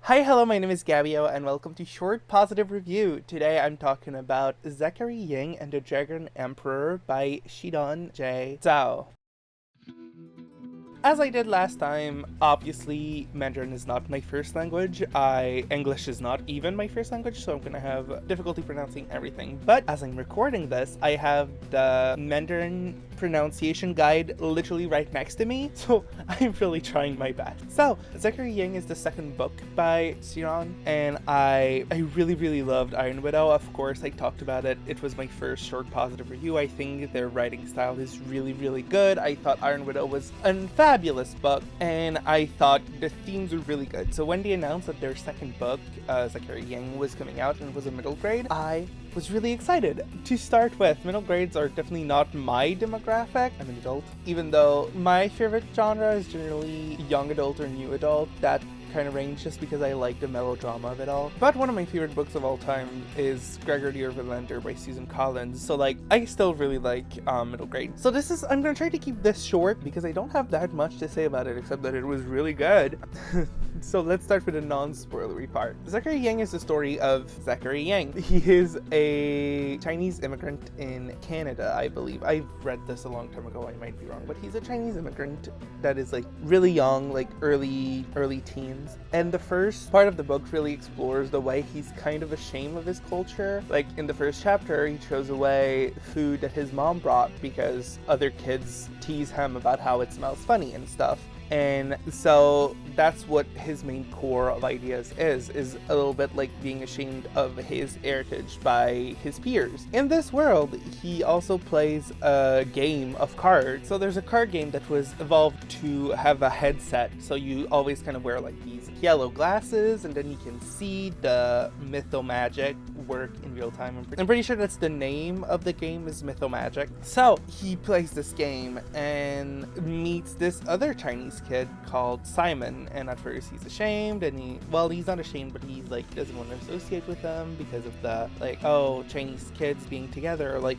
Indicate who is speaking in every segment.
Speaker 1: Hi, hello, my name is Gabiio, and welcome to Short Positive Review. Today I'm talking about Zachary, Ying, and the Dragon Emperor by Xiran Zhao. As I did last time, obviously Mandarin is not my first language. English is not even my first language, so I'm gonna have difficulty pronouncing everything. But as I'm recording this, I have the Mandarin pronunciation guide literally right next to me, so I'm really trying my best. So, Zachary Ying is the second book by Xiran, and I really loved Iron Widow. Of course, I talked about it. It was my first short positive review. I think their writing style is really good. I thought Iron Widow was a fabulous book, and I thought the themes were really good. So when they announced that their second book, Zachary Ying, was coming out and was a middle grade, I was really excited. To start with, middle grades are definitely not my demographic. I'm an adult. Even though my favorite genre is generally young adult or new adult, that kind of range, just because I like the melodrama of it all. But one of my favorite books of all time is Gregory of Valender by Susan Collins, so I still really like middle grade. So I'm gonna try to keep this short because I don't have that much to say about it except that it was really good. So let's start with the non-spoilery part. Zachary Ying is the story of Zachary Ying. He is a Chinese immigrant in Canada, I believe. I've read this a long time ago, I might be wrong, but he's a Chinese immigrant that is really young, early teens. And the first part of the book really explores the way he's kind of ashamed of his culture. In the first chapter, he throws away food that his mom brought because other kids tease him about how it smells funny and stuff. And so that's what his main core of ideas is a little bit like being ashamed of his heritage by his peers. In this world, he also plays a game of cards. So there's a card game that was evolved to have a headset. So you always kind of wear these yellow glasses, and then you can see the mythomagic work in real time. I'm pretty sure that's the name of the game, is mythomagic. So he plays this game and meets this other Chinese kid called Simon, and at first he's ashamed, and he's not ashamed, but he doesn't want to associate with them because of the Chinese kids being together, or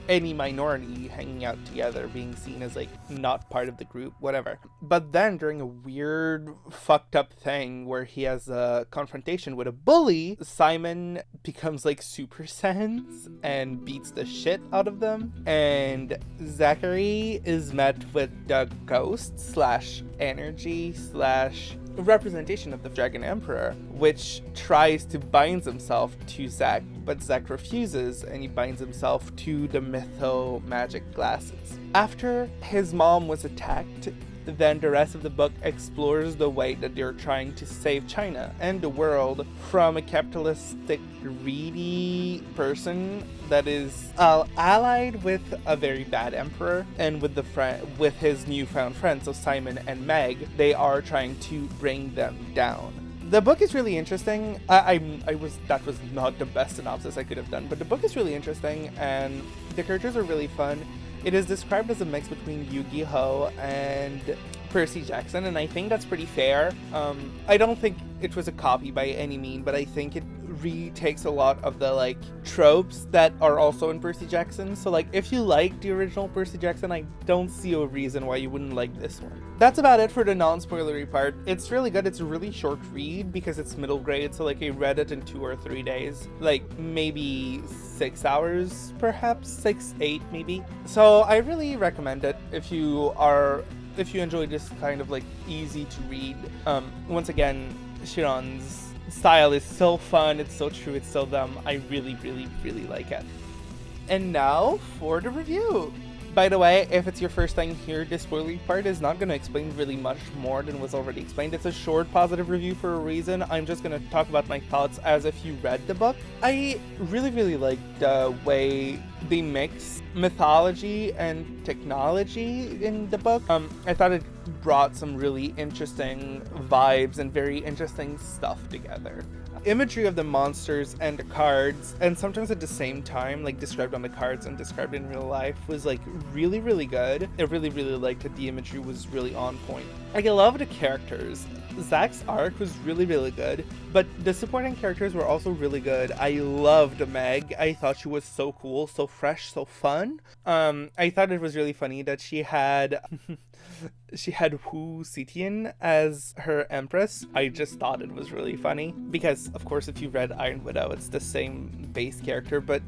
Speaker 1: any minority hanging out together being seen as not part of the group, whatever. But then during a weird fucked up thing where he has a confrontation with a bully, Simon becomes super Saiyans and beats the shit out of them, and Zachary is met with the ghost slash energy slash representation of the Dragon Emperor, which tries to bind himself to Zach, but Zach refuses, and he binds himself to the mytho-magic glasses. After his mom was attacked, then the rest of the book explores the way that they're trying to save China and the world from a capitalistic, greedy person that is allied with a very bad emperor, and with his newfound friends, so Simon and Meg. They are trying to bring them down. The book is really interesting. That was not the best synopsis I could have done, but the book is really interesting, and the characters are really fun. It is described as a mix between Yu-Gi-Oh! And Percy Jackson, and I think that's pretty fair. I don't think it was a copy by any mean, but I think it retakes a lot of the tropes that are also in Percy Jackson. So if you like the original Percy Jackson, I don't see a reason why you wouldn't like this one. That's about it for the non-spoilery part. It's really good. It's a really short read because it's middle grade, so I read it in 2 or 3 days, maybe 6 hours, perhaps 6-8 maybe. So I really recommend it if you enjoy this kind of easy to read. Once again, Xiran's style is so fun, it's so true, it's so dumb. I really like it. And now for the review. By the way, if it's your first time here, this spoilery part is not going to explain really much more than was already explained. It's a short positive review for a reason. I'm just going to talk about my thoughts as if you read the book. I really like the way they mix mythology and technology in the book. I thought it brought some really interesting vibes and very interesting stuff together. Imagery of the monsters and the cards, and sometimes at the same time, described on the cards and described in real life, was really good. I really liked that the imagery was really on point. I love the characters. Zach's arc was really good, but the supporting characters were also really good. I loved Meg. I thought she was so cool, so fresh, so fun. I thought it was really funny that she had she had Hu Zetian as her empress. I just thought it was really funny because, of course, if you read Iron Widow, it's the same base character, but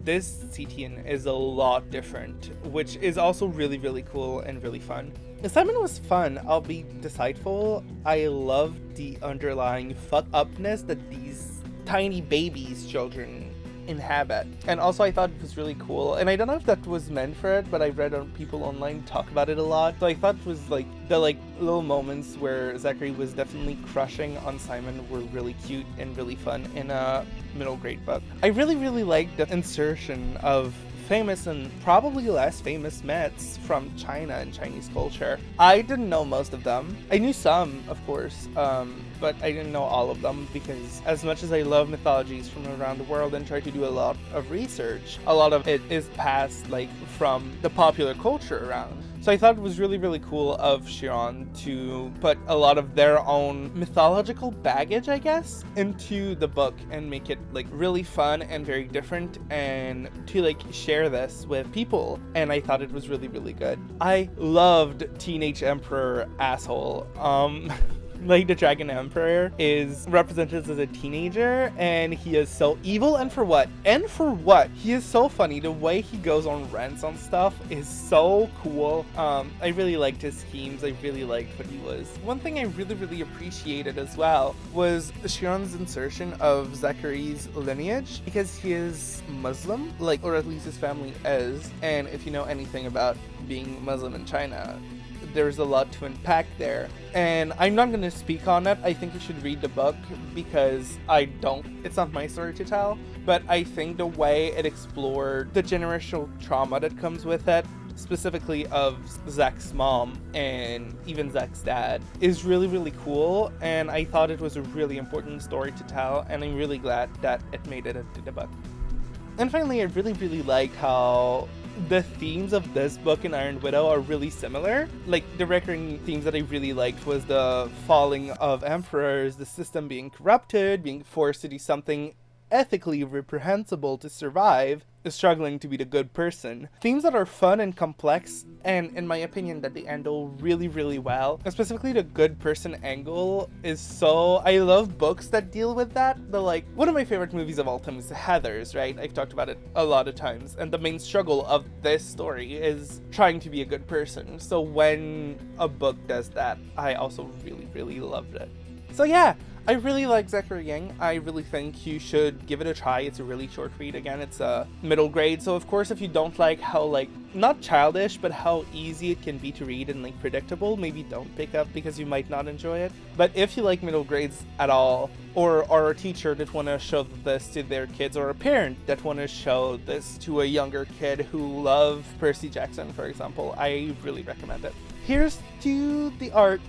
Speaker 1: this Zetian is a lot different, which is also really, really cool and really fun. Simon was fun, albeit decideful. I loved the underlying fuck-upness that these tiny babies children inhabit. And also I thought it was really cool, and I don't know if that was meant for it, but I read people online talk about it a lot, so I thought it was like the little moments where Zachary was definitely crushing on Simon were really cute and really fun in a middle grade book. I really liked the insertion of famous and probably less famous myths from China and Chinese culture. I didn't know most of them. I knew some, of course, but I didn't know all of them because as much as I love mythologies from around the world and try to do a lot of research, a lot of it is passed from the popular culture around. So I thought it was really cool of Xiran to put a lot of their own mythological baggage, I guess, into the book and make it really fun and very different, and to share this with people. And I thought it was really good. I loved Teenage Emperor asshole. The Dragon Emperor is represented as a teenager, and he is so evil, and for what? He is so funny. The way he goes on rants on stuff is so cool. I really liked his schemes. I really liked what he was. One thing I really appreciated as well was Xiran's insertion of Zachary's lineage, because he is Muslim, or at least his family is, and if you know anything about being Muslim in China, there's a lot to unpack there, and I'm not going to speak on it. I think you should read the book because it's not my story to tell, but I think the way it explored the generational trauma that comes with it, specifically of Zach's mom and even Zach's dad, is really cool, and I thought it was a really important story to tell, and I'm really glad that it made it into the book. And finally, I really like how the themes of this book and Iron Widow are really similar. The recurring themes that I really liked was the falling of emperors, the system being corrupted, being forced to do something ethically reprehensible to survive, struggling to be the good person. Themes that are fun and complex, and in my opinion that they handle really well. And specifically the good person angle is so... I love books that deal with that. One of my favorite movies of all time is Heathers, right? I've talked about it a lot of times, and the main struggle of this story is trying to be a good person. So when a book does that, I also really loved it. So yeah, I really like Zachary Ying. I really think you should give it a try. It's a really short read. Again, it's a middle grade. So of course, if you don't like how not childish, but how easy it can be to read and predictable, maybe don't pick up because you might not enjoy it. But if you like middle grades at all, or are a teacher that want to show this to their kids, or a parent that want to show this to a younger kid who love Percy Jackson, for example, I really recommend it. Here's to the art.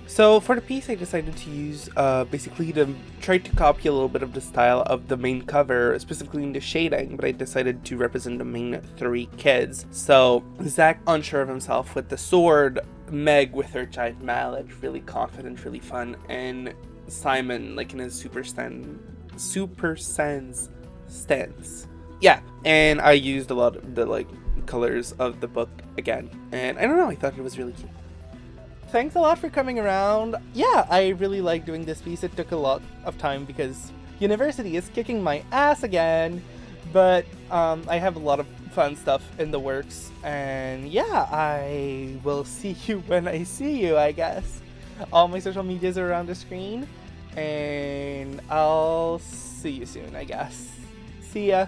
Speaker 1: So for the piece, I decided to use basically to try to copy a little bit of the style of the main cover, specifically in the shading, but I decided to represent the main three kids. So Zach unsure of himself with the sword, Meg with her giant mallet, really confident, really fun, and Simon in his super sense stance. Yeah, and I used a lot of the colors of the book again, and I don't know, I thought it was really cute. Thanks a lot for coming around. Yeah, I really like doing this piece. It took a lot of time because university is kicking my ass again, but I have a lot of fun stuff in the works, and yeah, I will see you when I see you, I guess. All my social medias are around the screen, and I'll see you soon, I guess. See ya.